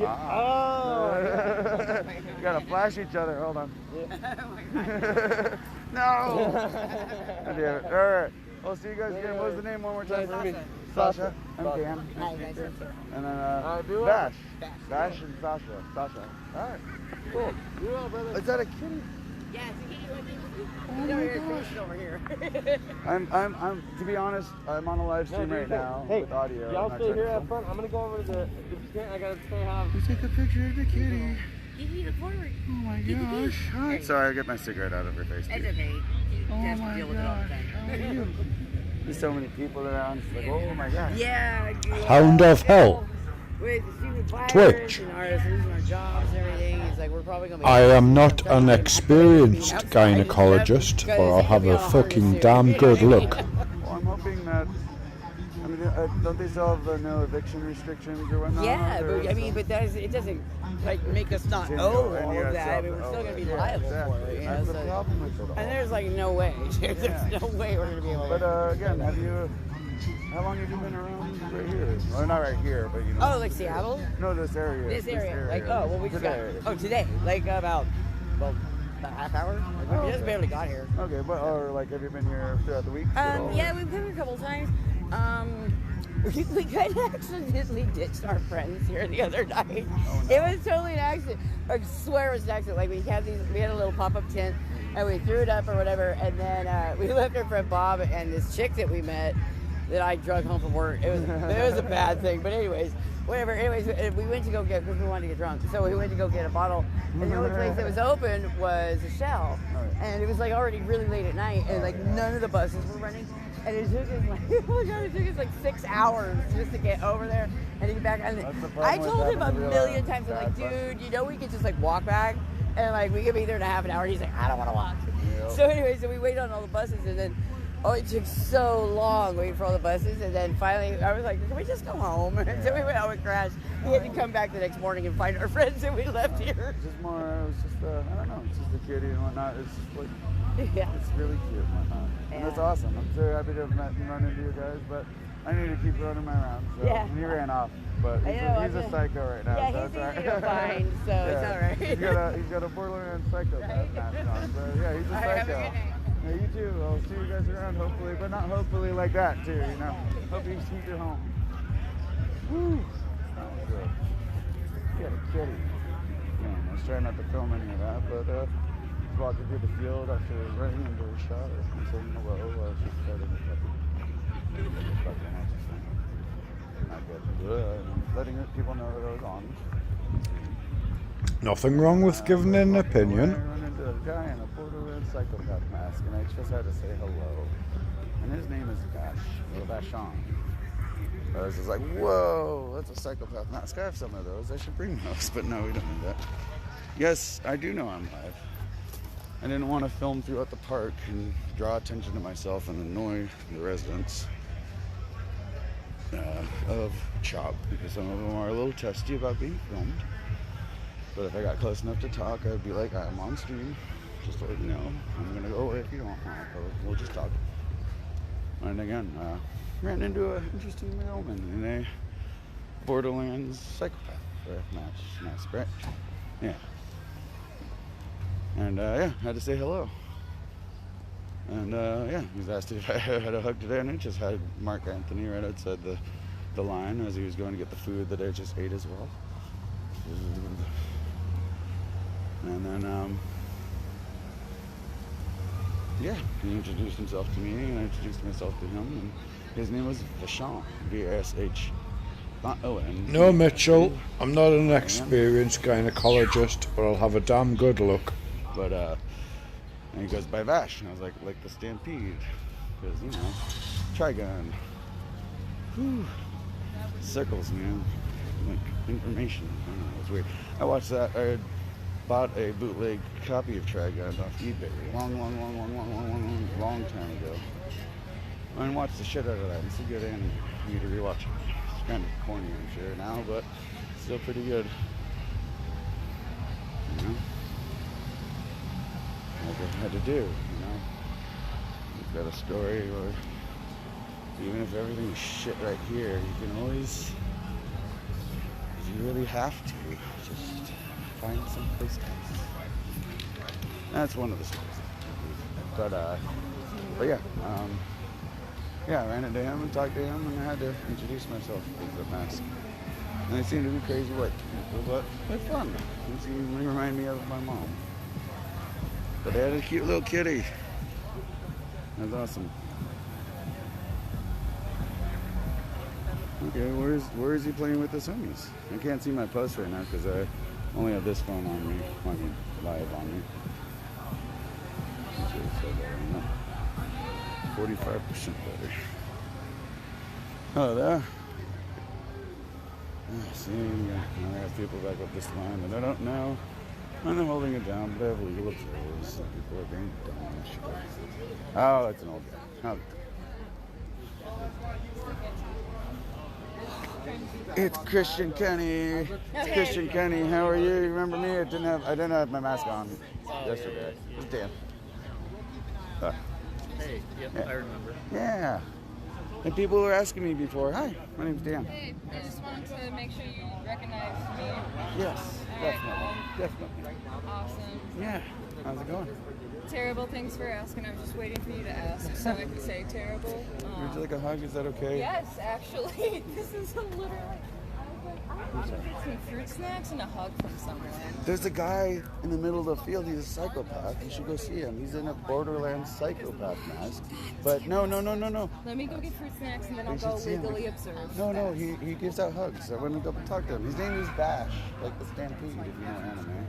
Oh! You gotta flash each other. Hold on. Yeah. No! Damn it. All right. We'll see you guys again. What was the name one more time? Sasha. I'm Dan. Hi, guys. And then Bash. Bash and Sasha. Sasha. All right. Cool. You well, brother. Is that a kitty? Yeah, it's a kitty. He's over here, fishing over here. I'm. To be honest, I'm on a live stream right now with audio. Y'all stay here at front. I'm gonna go over to the. If you can't, I gotta say hi. Let's take a picture of the kitty. Kitty, look forward. Oh my gosh. Hi. Sorry, I get my cigarette out of her face. It's okay. Oh my gosh. How are you? There's so many people around. It's like, oh my gosh. Yeah. Hound of Hell. With the stupid virus Twitch. and artists losing our jobs and everything, it's like we're probably gonna be. I am not an experienced gynecologist, but I'll have a fucking damn good look. Well, I'm hoping that. I mean, don't they still have the no eviction restrictions or whatnot? Yeah, but I mean, but it doesn't like make us not owe all of that. I mean, we're still gonna be liable for it. You know, That's the problem with it all. and there's like no way. There's no way we're gonna be able. But again, how long have you been around right here? Well, not right here, but you know. Oh, like Seattle? No, this area. This area. Like, oh, well, we just got. Oh, today. Like about a half hour. Like, we just barely got here. Okay, but or like, have you been here throughout the week? Yeah, we've come here a couple times. We kind of accidentally ditched our friends here the other night. Oh, no. It was totally an accident. I swear it was an accident. Like we had a little pop-up tent and we threw it up or whatever, and then we left our friend Bob and this chick that we met that I drug home from work. It was a bad thing, but anyways, whatever. Anyways, we went to go get, because we wanted to get drunk, so we went to go get a bottle, and the only place that was open was a Shell, and it was like already really late at night, and like none of the buses were running. And it took us like, oh my God, it took us like 6 hours just to get over there and to get back. And I told him a million times, I'm like, dude, you know, we could just like walk back and like we could be there in a half an hour. He's like, I don't want to walk. Yep. So anyway, so we waited on all the buses, and then it took so long waiting for all the buses, and then finally I was like, can we just go home? And so we went out and crashed. We had to come back the next morning and find our friends, and we left here. It's just more, it's just, I don't know, it's just a kitty and whatnot. It's just like, yeah. It's really cute and whatnot. Yeah. And it's awesome. I'm so happy to have met and run into you guys, but I need to keep running my rounds. So. Yeah. And he ran off, but he's a psycho right now. Yeah, so he's it's easy to find, so it's all right. He's got a borderline psychopath mask on, so yeah, he's a psycho. Have a good night. Yeah, you too. I'll see you guys around, hopefully, but not hopefully like that too, you know. Hope you keep your home. Woo! Smells good. Get a kitty. Man, I was trying not to film any of that, but walking through the field after running into a shot and saying hello while she's starting the puppy. Not good. Letting people know that I was on. Nothing wrong with giving an opinion. I run into a guy in a borderline psychopath mask, and I just had to say hello. And his name is Bash, or Vashon. I was just like, whoa, that's a psychopath mask. I have some of those. I should bring those, but no, we don't need that. Yes, I do know I'm live. I didn't want to film throughout the park and draw attention to myself and annoy the residents of CHOP, because some of them are a little testy about being filmed. But if I got close enough to talk, I'd be like, I'm on stream, just to let you know. I'm going to go away if you don't want to. We'll just talk. And again, ran into an interesting mailman in a Borderlands psychopath mask, right? Yeah. And yeah, I had to say hello. And yeah, he was asked if I had a hug today, and I just had Mark Anthony right outside the line as he was going to get the food that I just ate as well. And then, yeah, he introduced himself to me, and I introduced myself to him, and his name was Vashon, V-S-H, not O-N. No, Mitchell, I'm not an experienced gynecologist, but I'll have a damn good look. But, and he goes by Vash, and I was like the Stampede, because, you know, Trigun. Whew. Circles, man. Like, information. I don't know, it's weird. I watched that, I bought a bootleg copy of Trigun off eBay long time ago. I watched the shit out of that. It's a good anime. You need to rewatch it. It's kind of corny, I'm sure, now, but still pretty good. You know? Like I had to do, you know? You've got a story, or even if everything's shit right here, you can always, if you really have to just find some place else. That's one of the stories. But yeah, yeah, I ran into him and talked to him, and I had to introduce myself with the mask. And they seem to be crazy white people, but it's fun. They seem to remind me of my mom. But they had a cute little kitty. That's awesome. Okay, where is he playing with his homies? I can't see my post right now because I only have this phone on me, live on me. 45% better. Oh, there. See, I have people back up this line that I don't know. And I'm holding it down, but I have legal observers. People are being dumb and shit. Oh, it's an old guy. Oh. It's Christian Kenny. It's Christian Kenny. How are you? You remember me? I didn't have my mask on yesterday. It's Dan. Hey, yep, yeah. I remember. Yeah. And people were asking me before, hi, my name's Dan. Hey, I just wanted to make sure you recognize me. Yes, definitely. Awesome. Yeah, how's it going? Terrible, thanks for asking. I was just waiting for you to ask so I could say terrible. Would you like a hug? Is that okay? Yes, actually. This is literally... I want to get some fruit snacks and a hug from someone. There's a guy in the middle of the field. He's a psychopath. You should go see him. He's in a borderland psychopath mask. But no. Let me go get fruit snacks and then I'll go legally observe. No, he gives out hugs. I went to go talk to him. His name is Bash, like the Stampede, if you know anime.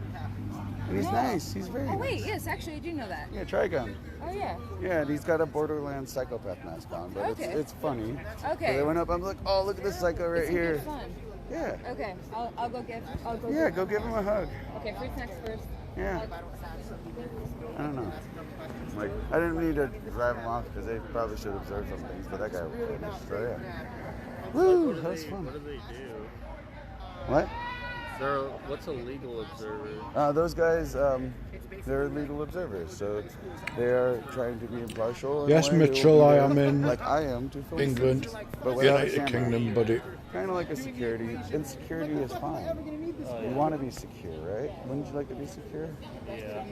And he's nice. He's very nice. Oh, wait, yes, actually, I do know that. Yeah, Trigun. Oh, yeah. Yeah, and he's got a borderland psychopath mask on, but Okay. it's funny. Okay. So I went up, I'm like, oh, look at this psycho right It's here. Fun. Yeah. Okay, I'll go give. Yeah, go give him a hug. Okay, fruit snacks first. Yeah. I don't know. Like, I didn't need to drive him off because they probably should observe some things, but that guy was. So yeah. Woo, that was fun. What do they do? What? What's a legal observer? Those guys, they're legal observers, so they are trying to be impartial. Yes, Mitchell, I am in like I am to England, but without United Kingdom, buddy. Kind of like a security. Insecurity is fine. You want to be secure, right? Wouldn't you like to be secure? Yeah.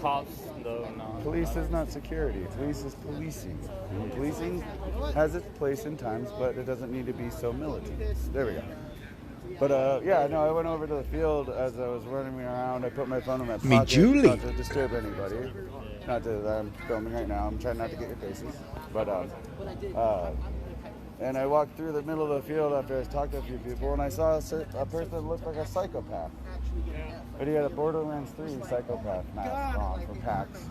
Cops, though, no. Police is not security. Police is policing. And policing has its place in times, but it doesn't need to be so militant. There we go. But yeah, no, I went over to the field as I was running around. I put my phone in my pocket, Julie. not to disturb anybody. Not that I'm filming right now. I'm trying not to get your faces. But and I walked through the middle of the field after I talked to a few people, and I saw a person that looked like a psychopath. But he had a Borderlands 3 psychopath mask on from PAX.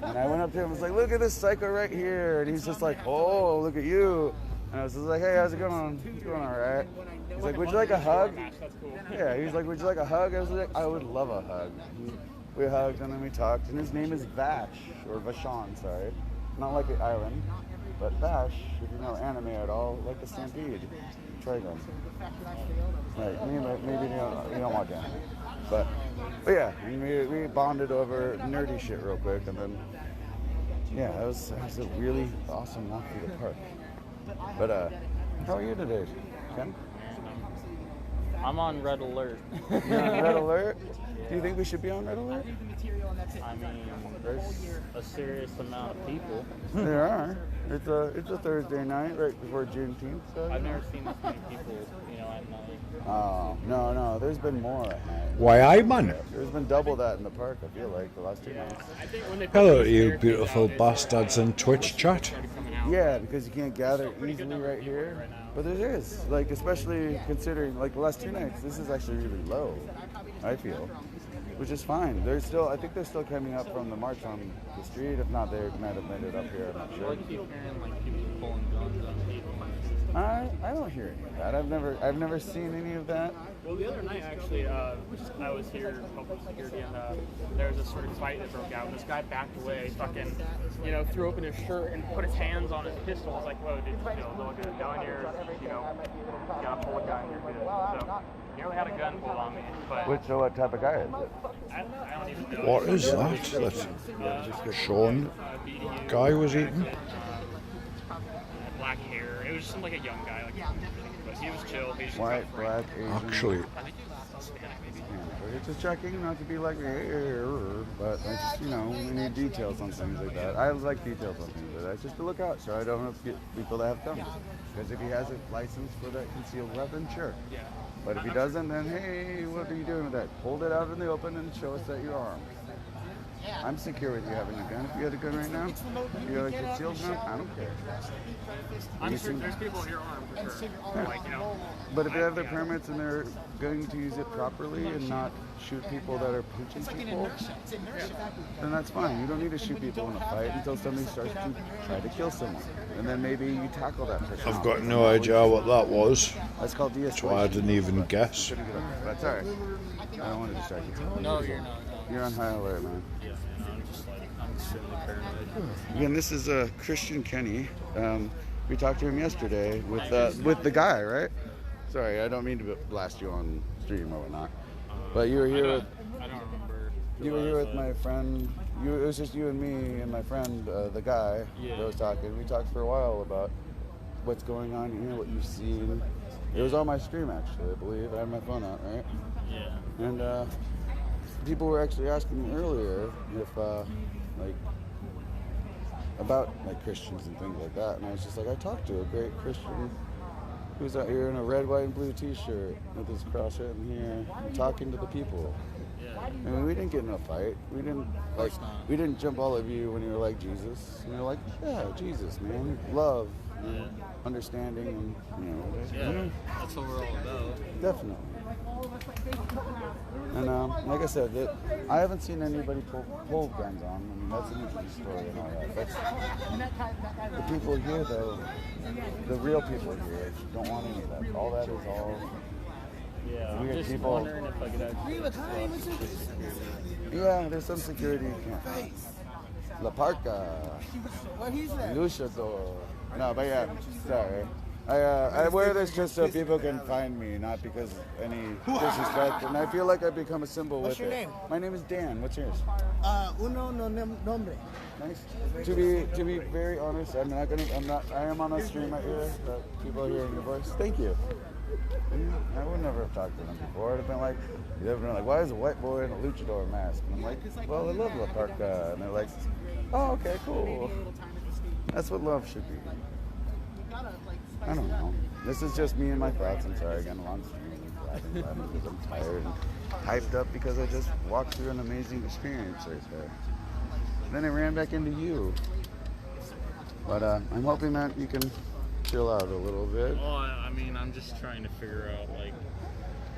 And I went up to him and was like, look at this psycho right here. And he's just like, oh, look at you. And I was just like, hey, how's it going? It's going all right. He's like, would you like a hug? Yeah, he was like, would you like a hug? I was like, I would love a hug. We hugged and then we talked. And his name is Vash, or Vashon, sorry. Not like the island, but Vash, if you know anime at all, like the Stampede. Trigun. Right, maybe you don't watch anime. But yeah, we bonded over nerdy shit real quick, and then, yeah, it was a really awesome walk through the park. But how are you today, Ken? I'm on red alert. You're on red alert? Do you think we should be on red alert? I mean, there's a serious amount of people. There are. It's a Thursday night right before Juneteenth. So, I've never seen this many people, at night. Oh, no, there's been more at night. Why, aye, man. There's been double that in the park, I feel like, the last 2 months. Hello to you beautiful bastards in Twitch chat. Yeah, because you can't gather easily right here. But there is, like, especially considering, like, the last 2 nights, this is actually really low, I feel. Which is fine. I think they're still coming up from the march on the street. If not, they might have made it up here, I'm not sure. I keep hearing, like, people pulling guns on people. I don't hear any of that. I've never seen any of that. Well, the other night, actually, I was here helping security, and there was a sort of fight that broke out. This guy backed away, fucking, threw open his shirt and put his hands on his pistol. I was like, whoa, dude, don't go in here, you gotta pull a gun, you're good. So, nearly had a gun pulled on me, but... What type of guy is it? I don't even know. What is that? That Sean guy was eating? Black hair. It was just like a young guy, but he was chill. He just White, black, Asian. Actually, We're just checking, not to be like, but I just, you know, we need details on things like that. I like details on things like that, just to look out, so I don't have to get people that have guns. Because if he has a license for that concealed weapon, sure. Yeah. But if he doesn't, then hey, what are you doing with that? Hold it out in the open and show us that you're armed. I'm secure with you having a gun. If you had a gun right now, if you had a concealed gun, I don't care. I'm sure there's people here armed for sure. Like, you know. But if they have their permits and they're going to use it properly and not shoot people that are punching people, then that's fine. You don't need to shoot people in a fight until somebody starts to try to kill someone. And then maybe you tackle that person. I've got no idea what that was. That's called de-escalation. So I didn't even guess. That's all right. I don't want to distract you. No, you're not. You're on high alert, man. Yeah, man, I'm just like, I'm extremely paranoid. Again, this is Christian Kenny. We talked to him yesterday with the guy, right? Sorry, I don't mean to blast you on stream or whatnot. But you were here with... I don't remember. You were here with my friend. It was just you and me and my friend, the guy that was talking. We talked for a while about what's going on here, what you've seen. It was on my stream, actually, I believe. I had my phone out, right? Yeah. And people were actually asking me earlier if, about Christians and things like that. And I was just like, I talked to a great Christian who's out here in a red, white, and blue T-shirt with his cross right in here, talking to the people. Yeah. I mean, we didn't get in a fight. We didn't jump all over you when you were like Jesus. We were like, yeah, Jesus, man, love, and understanding, and Yeah, that's what we're all about. definitely. And like I said, I haven't seen anybody pull guns on. I mean, that's an interesting story and all that. The people here, though, the real people here, don't want any of that. All that is all. Yeah, I'm weird just people. wondering if I could actually... Yeah, there's some security you can't. La Parca. Luchador. No, but yeah, sorry. I wear this just so people can find me, not because any disrespect. And I feel like I've become a symbol with it. What's your name? My name is Dan. What's yours? Uno no nombre. Nice. To be very honest, I am on a stream right here, but people are hearing your voice. Thank you. I would never have talked to them before. I'd have been like, they'd have been like, why is a white boy in a luchador mask? And I'm like, well, I love La Parca. And they're like, oh, okay, cool. That's what love should be. I don't know. This is just me and my thoughts. I'm sorry again, I'm on stream. I'm because I'm tired and hyped up because I just walked through an amazing experience right there. Then I ran back into you. But I'm hoping that you can chill out a little bit. Well, I mean, I'm just trying to figure out,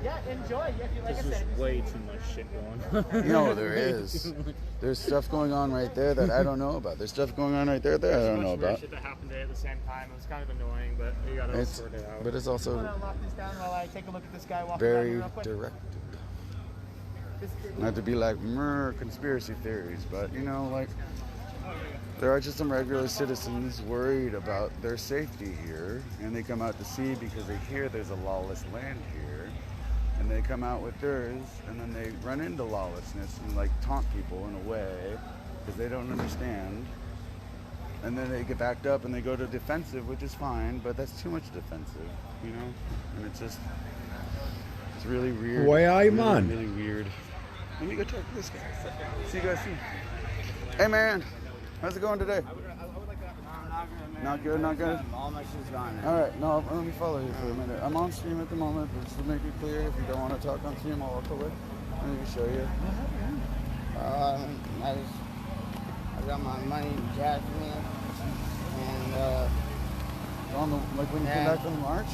Yeah, enjoy. there's way too much shit going on. You know, there is. There's stuff going on right there that I don't know about. There's stuff going on right there that I don't know about. Shit that happened today at the same time. It was kind of annoying, but you gotta sort it out. But it's also Lock this down while I take a look at this guy walking very down here real quick. directed. Not to be like conspiracy theories, but you know, like there are just some regular citizens worried about their safety here, and they come out to see because they hear there's a lawless land here, and they come out with theirs, and then they run into lawlessness and like taunt people in a way because they don't understand, and then they get backed up and they go to defensive, which is fine, but that's too much defensive, you know, and it's really weird. Why, aye, really, man? Really weird. Let me go talk to this guy. See you guys soon. Hey man, how's it going today? Not good, not good? All my shoes gone. Alright, no, let me follow you for a minute. I'm on stream at the moment, but just to make it clear, if you don't want to talk on stream, I'll walk away. Let me show you. I got my money jacked me, and On the, like when you came back from the march?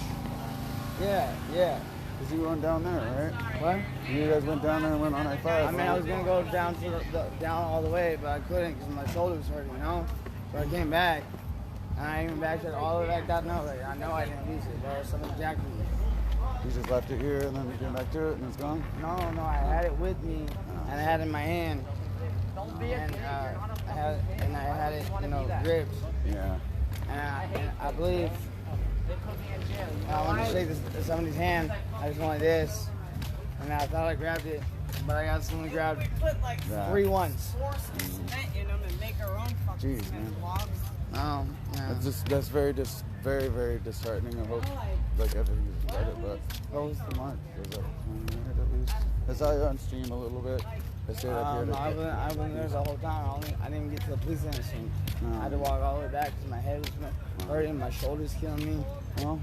yeah. Because you went down there, right? What? You guys went down there and went on I-5. I mean, I was gonna go down to down all the way, but I couldn't because my shoulder was hurting, you know. So I came back, and I even back all the way back down. No, I know I didn't use it, but someone jacked me. You just left it here and then you came back to it and it's gone? No, I had it with me, and I had it in my hand, and I had it, you know, gripped. Yeah. And I believe I wanted to shake somebody's hand. I just wanted this, and I thought I grabbed it, but I accidentally grabbed Yeah. 3 ones. Jeez, man. Oh, yeah. That's very very disheartening. I hope like everything's better. But how was the march? Was it at least? I saw you on stream a little bit. I stayed up here. I wasn't there the whole time. I didn't even get to the police station. I had to walk all the way back because my head was hurting, my shoulders killing me. Well,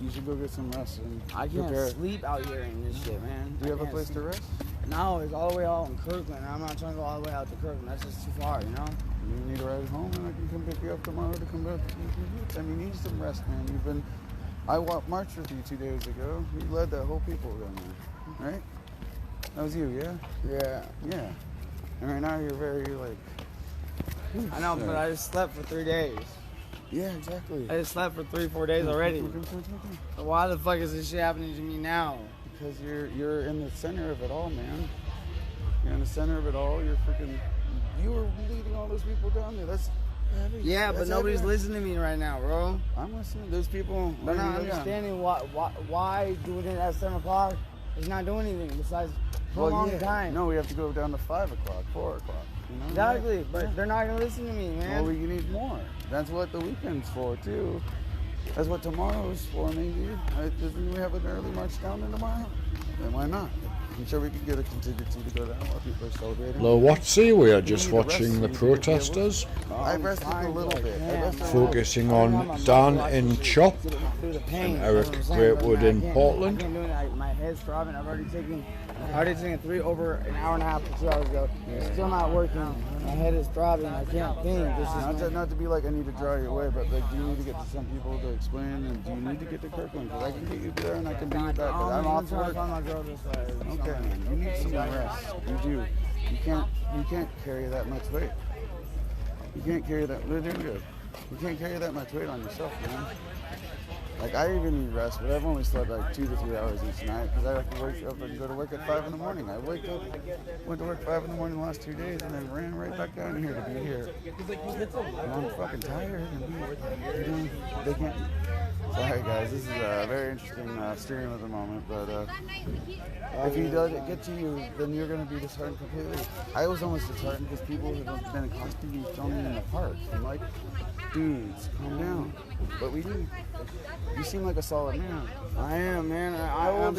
you should go get some rest and I can't sleep out here in this shit, man. Do you have a place to rest? No, it's all the way out in Kirkland. I'm not trying to go all the way out to Kirkland. That's just too far, you know? You need a ride home, and I can come pick you up tomorrow to come back to your roots. I mean, you need some rest, man. I marched with you 2 days ago. You led that whole people down there, right? That was you, yeah? Yeah. And right now you're very, like... I know, but I just slept for 3 days. Yeah, exactly. I just slept for 3-4 days already. So why the fuck is this shit happening to me now? Because you're in the center of it all, man. You're in the center of it all. You were leading all those people down there. That's heavy. Yeah, but nobody's listening to me right now, bro. I'm listening. Those people. They're not understanding why doing it at 7 o'clock is not doing anything besides prolonging time. No, we have to go down to 5 o'clock, 4 o'clock. You know? Exactly, but they're not gonna listen to me, man. Well, you need more. That's what the weekend's for too. That's what tomorrow's for, maybe. Doesn't we have an early march down there tomorrow? Then why not? I'm sure we could get a contingency to go down while people are celebrating. Hello, Watsy. We are just watching the protesters, I've rested a little bit. focusing on Dan in CHOP and Eric Greatwood in Portland. My head's throbbing. I've already taken 3 over an hour and a half to 2 hours ago. It's still not working. My head is throbbing. I can't think. Not to be like I need to draw you away, but like, do you need to get to some people to explain? And do you need to get to Kirkland? Because I can get you there and I can bring you back. But I'm off work. Okay, man. You need some rest. You do. You can't carry that much weight. You can't carry that. We're doing good. You can't carry that much weight on yourself, man. Like, I even need rest, but I've only slept like 2 to 3 hours each night because I have to wake up and go to work at 5 in the morning. I went to work 5 in the morning the last 2 days and then ran right back down here to be here. And I'm fucking tired. And they can't. Sorry, guys. This is a very interesting stream at the moment, but if he does get to you, then you're going to be disheartened completely. I was almost disheartened because people have been accosting me, filming in the park. I'm like, dudes, calm down. But we do. You seem like a solid man. I am, man. I'm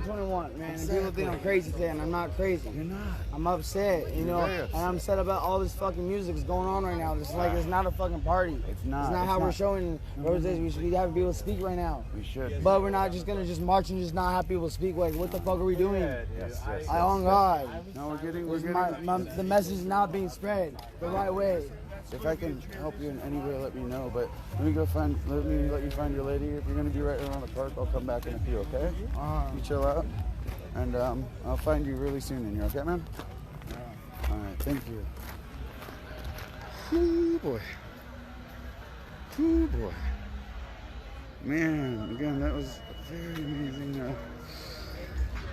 21, man. And people think I'm crazy today, and I'm not crazy. You're not. I'm upset, you know. And I'm upset about all this fucking music that's going on right now. It's like it's not a fucking party. It's not. It's not how we're showing representation. We should be having people speak right now. We should. But we're not just gonna march and just not have people speak. Like, what the fuck are we doing? Yes. On God. No, we're getting. The message is not being spread the right way. If I can help you in any way, let me know. But let me let you find your lady. If you're gonna be right around the park, I'll come back in a few, okay? You chill out, and I'll find you really soon in here, okay, man? All right, thank you. Ooh, boy. Ooh, boy. Man, again, that was a very amazing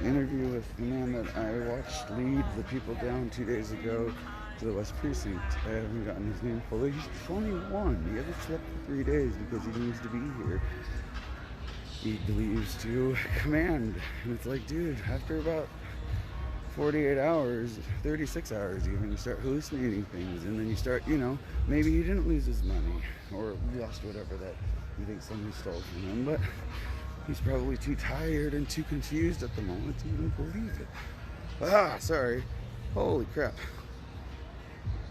interview with the man that I watched lead the people down 2 days ago to the West Precinct. I haven't gotten his name fully. He's 21. He hasn't slept for 3 days because he needs to be here. He believes to command. And it's like, dude, after about 48 hours, 36 hours even, you start hallucinating things. And then you start, maybe he didn't lose his money or lost whatever that you think somebody stole from him. But he's probably too tired and too confused at the moment to even believe it. Sorry. Holy crap.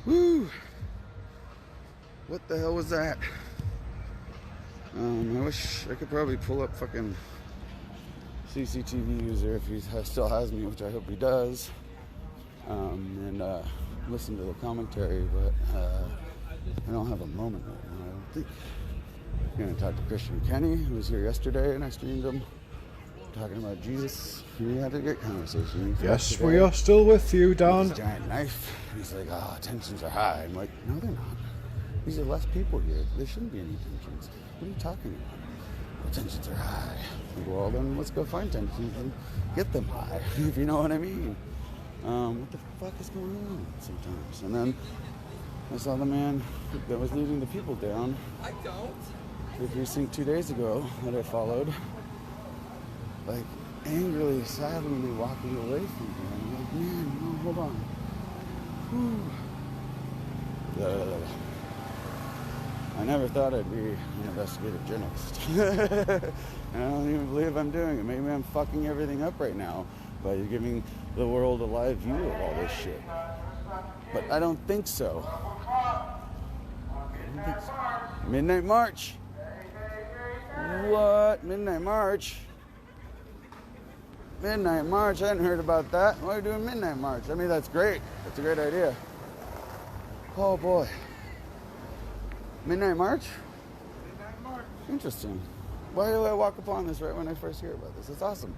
Woo! What the hell was that? I wish I could probably pull up fucking CCTV user if he still has me, which I hope he does, and listen to the commentary, but I don't have a moment right now, I don't think. I'm gonna talk to Christian Kenny, who was here yesterday, and I streamed him talking about Jesus. We had a great conversation. Yes, we are still with you, Dan. With his giant knife. He's like, tensions are high. I'm like, no, they're not. These are less people here. There shouldn't be any tensions. What are you talking about? Well, tensions are high. Well, then let's go find tensions and get them high, if you know what I mean. What the fuck is going on sometimes? And then I saw the man that was leading the people down the precinct 2 days ago that I followed, like, angrily, sadly walking away from me. I'm like, man, no, hold on. I never thought I'd be an investigative journalist. I don't even believe I'm doing it. Maybe I'm fucking everything up right now by giving the world a live view of all this shit. But I don't think so. Midnight March. What? Midnight March? Midnight March? I hadn't heard about that. Why are we doing Midnight March? I mean, that's great. That's a great idea. Oh boy. Midnight March? Midnight March. Interesting. Why do I walk upon this right when I first hear about this? It's awesome.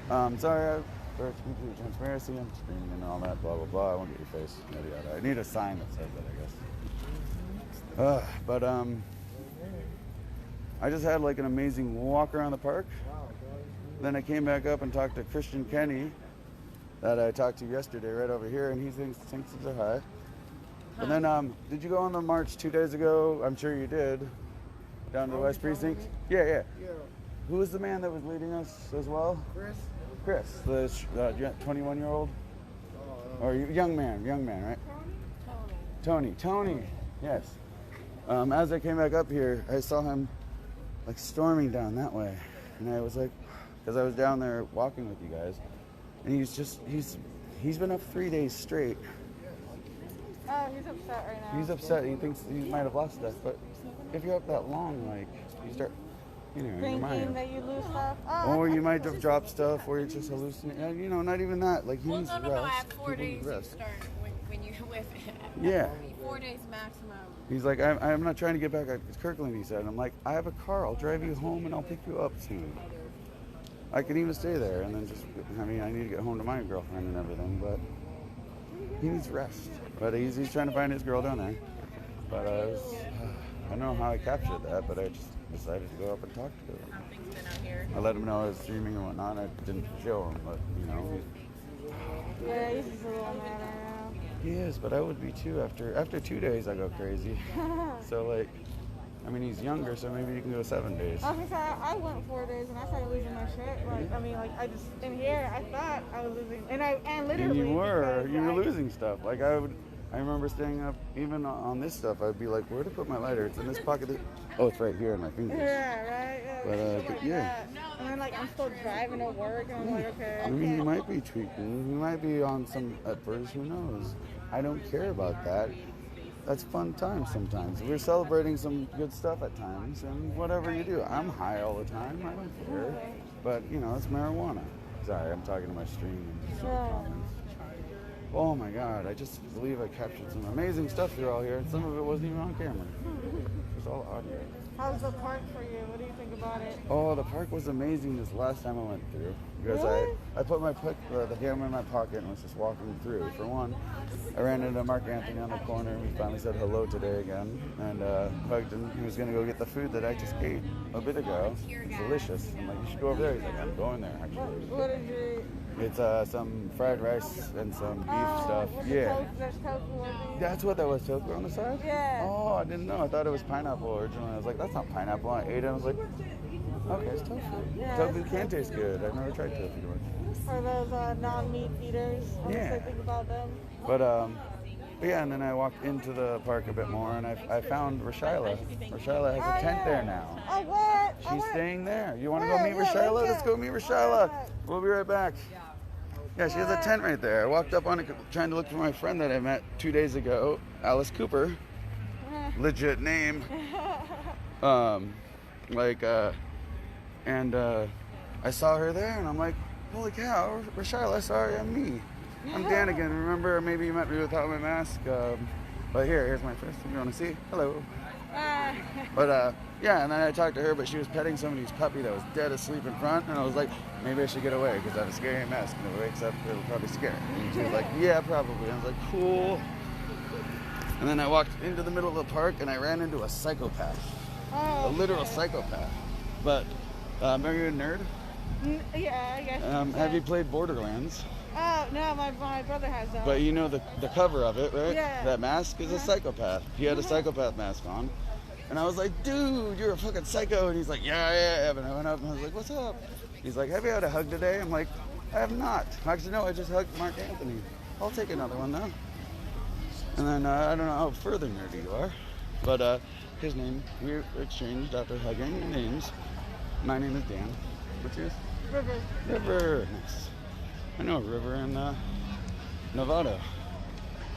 Sorry, for complete transparency, I'm screaming and all that, blah, blah, blah. I won't get your face, yada, yada. I need a sign that says that, I guess. But I just had like an amazing walk around the park. Then I came back up and talked to Christian Kenny that I talked to yesterday right over here, and he thinks things are high. And then, did you go on the march 2 days ago? I'm sure you did. Down to the West Precinct? Yeah. Who was the man that was leading us as well? Chris, the 21-year-old? Or young man, right? Tony, yes. As I came back up here, I saw him like storming down that way. And I was like, because I was down there walking with you guys, and he's been up 3 days straight. Oh, he's upset right now. He's upset. He thinks he might have lost stuff, but if you're up that long, like, you start, you know, in your mind. Thinking that you lose stuff. Or you might have dropped stuff, or you're just hallucinating. You know, not even that. Like, he needs rest. I have 4 days People need to rest. start when you with it. Yeah. 4 days maximum. He's like, I'm not trying to get back at Kirkland, he said. I'm like, I have a car. I'll drive you home, and I'll pick you up soon. I could even stay there, and then just, I mean, I need to get home to my girlfriend and everything, but he needs rest. But he's trying to find his girl down there. But I don't know how I captured that, but I just decided to go up and talk to him. How things been out here? I let him know I was streaming and whatnot. I didn't show him, but, you know. Yeah, he's just a little mad right now. He is, but I would be too. After 2 days, I go crazy. So, like, I mean, he's younger, so maybe you can go 7 days. I went 4 days and I started losing my shit. Like, I mean, like, I just, in here, I thought I was losing, and literally. And you were losing stuff. Like, I remember staying up, even on this stuff, I'd be like, where to put my lighter? It's in this pocket. Oh, it's right here in my fingers. Yeah, right? Yeah, But yeah. And then, like, I'm still driving to work, and I'm like, okay. I mean, he might be tweaking. He might be on some at first. Who knows? I don't care about that. That's fun times sometimes. We're celebrating some good stuff at times, and whatever you do. I'm high all the time. I don't care. But, you know, it's marijuana. Sorry, I'm talking to my stream and comments. Oh my God, I just believe I captured some amazing stuff through all here, and some of it wasn't even on camera. It was all audio. How's the park for you? What do you think about it? Oh, the park was amazing this last time I went through. Because really? I put the camera in my pocket and was just walking through. For one, I ran into Mark Anthony on the corner, and we finally said hello today again, and hugged him. He was going to go get the food that I just ate a bit ago. It's delicious. I'm like, you should go over there. He's like, I'm going there, actually. What did you eat? It's some fried rice and some beef stuff. Yeah. There's tofu on these? That's what that was, tofu on the side? Yeah. Oh, I didn't know. I thought it was pineapple originally. I was like, that's not pineapple. I ate it. I was like, okay, it's tofu. Yeah, Tofu can taste good. I've never tried tofu before. Or those non-meat eaters. Yeah. I think about them. But yeah, and then I walked into the park a bit more, and I found Rashyla. Rashyla has a tent there now. Oh, what? She's staying there. You want to go Where? meet Yeah, Rashyla? Let's go meet Rashyla. Alright. We'll be right back. Yeah, she has a tent right there. I walked up on it trying to look for my friend that I met 2 days ago, Alice Cooper. Legit name. And I saw her there, and I'm like, holy cow, Rashyla, sorry, I'm me. I'm Dan again. Remember, maybe you met me without my mask. But here's my first thing you want to see. Hello. But yeah, and then I talked to her, but she was petting somebody's puppy that was dead asleep in front, and I was like, maybe I should get away because I have a scary mask, and if it wakes up, it'll probably scare it. And she was like, yeah, probably. I was like, cool. And then I walked into the middle of the park, and I ran into a psychopath, a literal psychopath. But are you a nerd? Yeah, I guess. Have you played Borderlands? Oh, no, my brother has that. But you know the cover of it, right? Yeah. That mask is a psychopath. He had a psychopath mask on. And I was like, dude, you're a fucking psycho. And he's like, yeah. And I went up and I was like, what's up? He's like, have you had a hug today? I'm like, I have not. Actually, no, I just hugged Mark Anthony. I'll take another one though. And then I don't know how further nerdy you are. But his name. We exchanged after hugging names. My name is Dan. What's yours? River. River. Nice. I know a River in Nevada.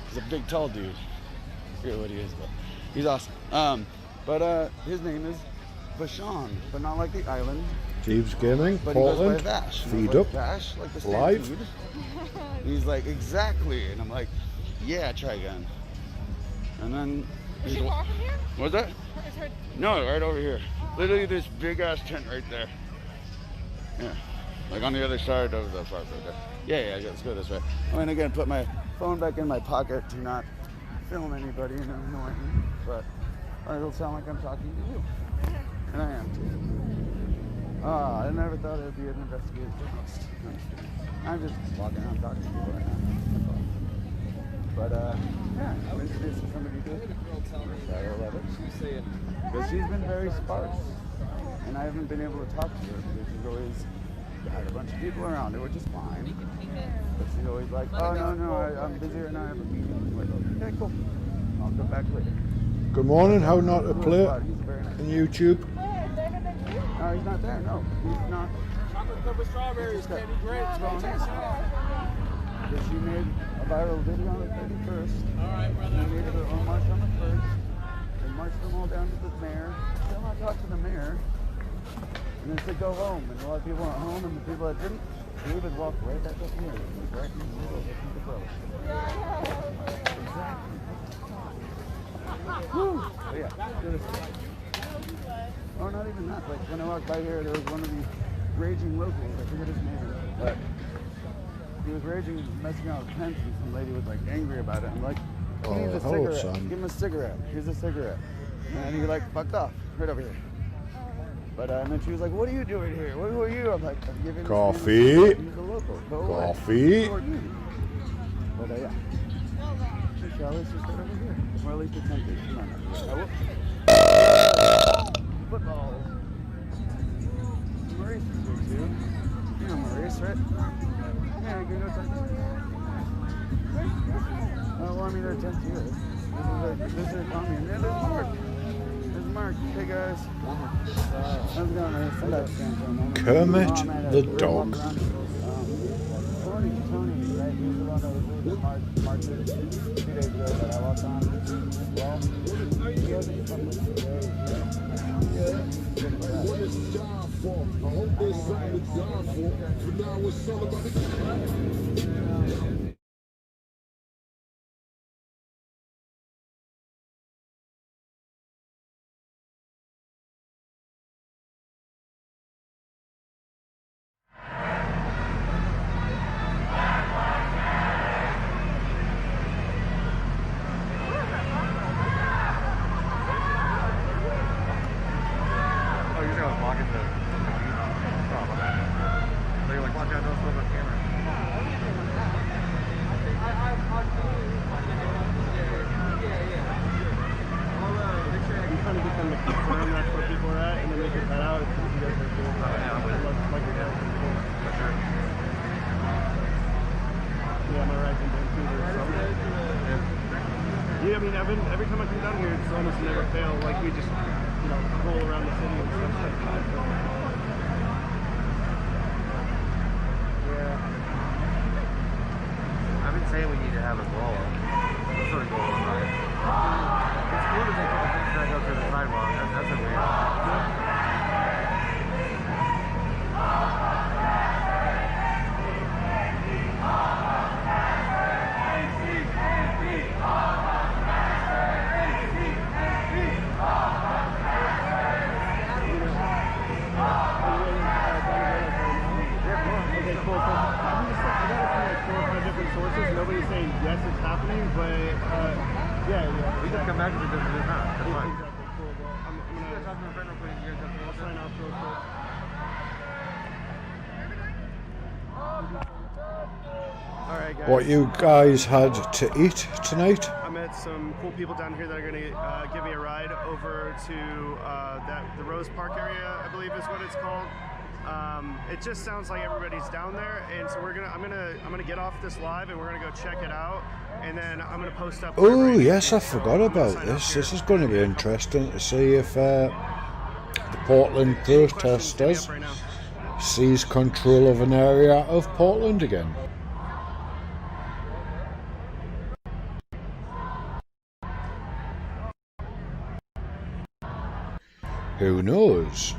He's a big, tall dude. I forget what he is, but he's awesome. But his name is Vashon, but not like the island. Jeeves Gaming, But Portland, he goes by Vash. feed like up, Vash, like the live. stampede. He's like, exactly. And I'm like, yeah, try again. And then... Is she far from here? What's that? Is her... No, right over here. Literally this big ass tent right there. Yeah. Like on the other side of the park right there. Yeah, let's go this way. I'm gonna again put my phone back in my pocket to not film anybody and annoy me. But it'll sound like I'm talking to you. And I am too. I never thought it would be an investigative journalist. No, I'm just kidding. I'm just walking around talking to people right now. But yeah, I'm introduced to somebody good. I love it. Because she's been very sparse. And I haven't been able to talk to her because she's always got a bunch of people around her, which is fine. But she's always like, oh no, I'm busy right now, I have a meeting. I'm like, okay, cool. I'll come back later. Good morning, how not to play He's very nice. on YouTube. No, he's not there. No, he's not. Chocolate covered strawberries, candy grapes, Because she made a viral video on the 31st. All right, brother. They made their own march on the 1st. They marched them all down to the mayor. Still not talked to the mayor. And then said go home. And a lot of people went home, and the people that didn't, David walked right back up here. He was right in the middle of the road. Exactly. Woo! But yeah, do this. Oh, not even that. Like when I walked by here, there was one of these raging locals. I forget his name, but he was raging, messing around with tents, and some lady was like angry about it. I'm like, he needs a hello, cigarette. son. Give him a cigarette. Here's a cigarette. And he like fucked off right over here. But and then she was like, "What are you doing here? Who are you?" I'm like, "I'm giving Coffee. He's a local. Go away." Coffee. But yeah. Shall we just right over here? Or at least it's empty. Come on. Football. Maurice is here too. You know Maurice, right? Yeah, you can go talk to him. Well, I mean, they're 10 here. This is their Tommy. And then there's Mark. There's Mark. Hey, guys. How's it going, man? Kermit the dog. Tony, right? He's the one that was leading Mark 2 days ago that I walked on. Well, he hasn't come with me today. What is job for? I hope there's something to job for. But now it's all about the... Yeah, I mean, every time I come down here, it's almost never fail. Like, we just, roll around the city and stuff like that. Yeah. I've been saying we need to have a blow-up. Some sort of goal in life. It's cool to make all the things that go through the sidewalk. That's a weird. Nobody's saying yes, it's happening, but yeah. We can come back to it if it's not. That's fine. Exactly. Cool. Well, I'm gonna talk to my friend real quick. You guys have to sign off real quick. All right, guys. What you guys had to eat tonight? I met some cool people down here that are gonna give me a ride over to the Rose Park area, I believe is what it's called. It just sounds like everybody's down there, and so I'm gonna get off this live, and we're gonna go check it out, and then I'm gonna post up. Oh yes, I forgot about this. This is going to be interesting to see if the Portland protesters seize control of an area of Portland again. Who knows?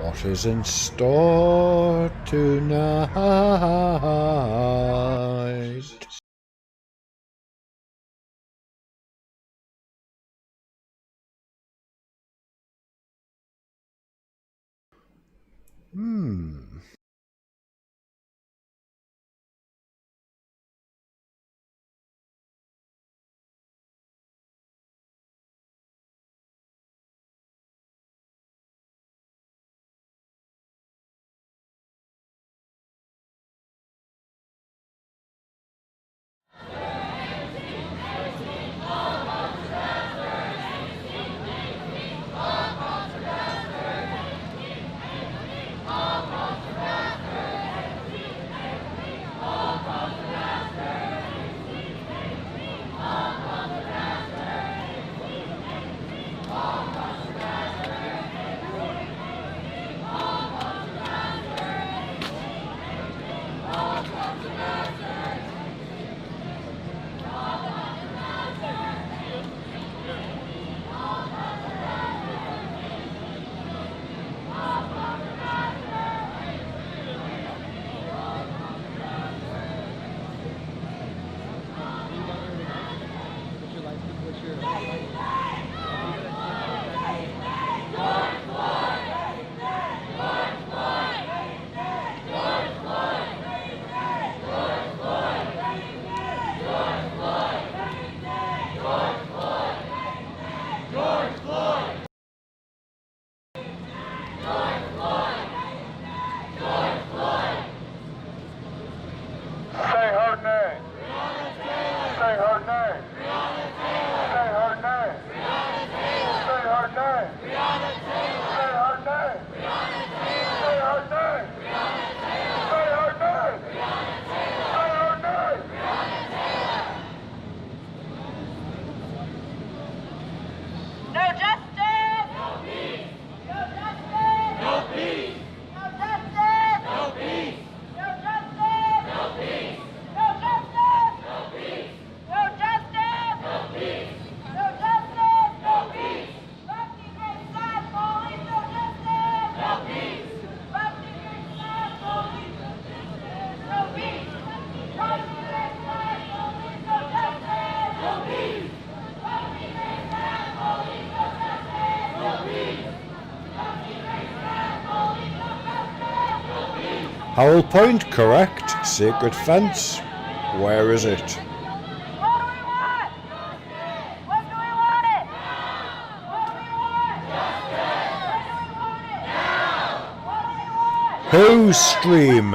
What is in store tonight? Howell Point, correct. Sacred Fence. Where is it? Whose stream?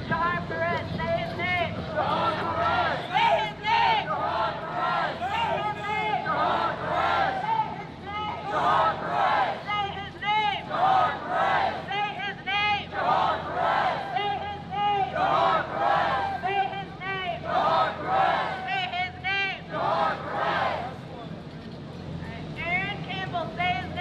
Drive through it, stay